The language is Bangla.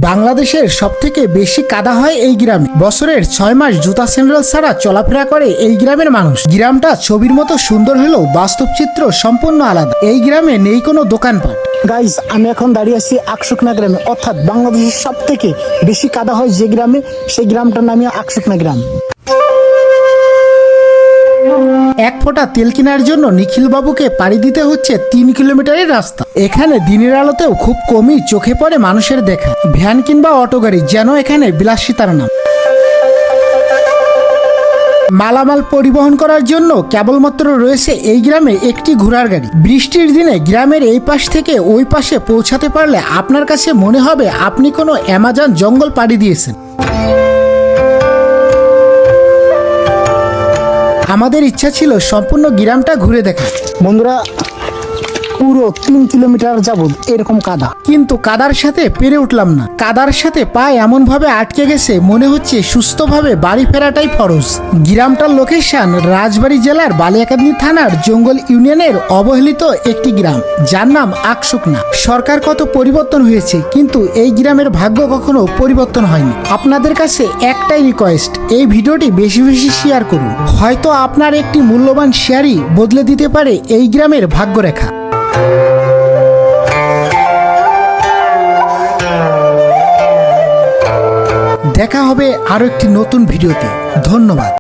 বাংলাদেশের সবথেকে বেশি কাদা হয় এই গ্রামে। বছরের 6 মাস জুতা স্যান্ডেল ছাড়া চলাফেরা করে এই গ্রামের মানুষ। গ্রামটা ছবির মতো সুন্দর হলেও বাস্তব চিত্র সম্পূর্ণ আলাদা। এই গ্রামে নেই কোনো দোকানপাট। গাইজ, আমি এখন দাঁড়িয়ে আছি আকসুকনা গ্রামে, অর্থাৎ বাংলাদেশের সব থেকে বেশি কাদা হয় যে গ্রামে, সেই গ্রামটার নামই আকসুকনা গ্রাম। এক ফোঁটা তেল কেনার জন্য নিখিল বাবুকে পাড়ি দিতে হচ্ছে 3 কিলোমিটারের রাস্তা। এখানে দিনের আলোতেও খুব কমই চোখে পড়ে মানুষের দেখা। ভ্যান কিংবা অটো গাড়ি যেন এখানে বিলাসিতার নাম। মালামাল পরিবহন করার জন্য কেবলমাত্র রয়েছে এই গ্রামে একটি ঘোড়ার গাড়ি। বৃষ্টির দিনে গ্রামের এই পাশ থেকে ওই পাশে পৌঁছাতে পারলে আপনার কাছে মনে হবে আপনি কোনো অ্যামাজন জঙ্গল পাড়ি দিয়েছেন। আমাদের ইচ্ছা ছিল সম্পূর্ণ গ্রামটা ঘুরে দেখা। বন্ধুরা, পুরো 3 কিলোমিটার যাবত এরকম কাদা, কিন্তু কাদার সাথে পেরে উঠলাম না। কাদার সাথে পা এমন ভাবে আটকে গেছে মনে হচ্ছে সুস্থভাবে বাড়ি ফেরাটাই ফরজ। গ্রামটার লোকেশন রাজবাড়ী জেলার বালিয়াকান্দি থানার জঙ্গল ইউনিয়নের অবহেলিত একটি গ্রাম, যার নাম আকসুকনা। সরকার কত পরিবর্তন হয়েছে, কিন্তু এই গ্রামের ভাগ্য কখনো পরিবর্তন হয়নি। আপনাদের কাছে একটাই রিকোয়েস্ট, এই ভিডিওটি বেশি বেশি শেয়ার করুন। হয়তো আপনার একটি মূল্যবান শেয়ারই বদলে দিতে পারে এই গ্রামের ভাগ্যরেখা। দেখা হবে আরো একটি নতুন ভিডিওতে। ধন্যবাদ।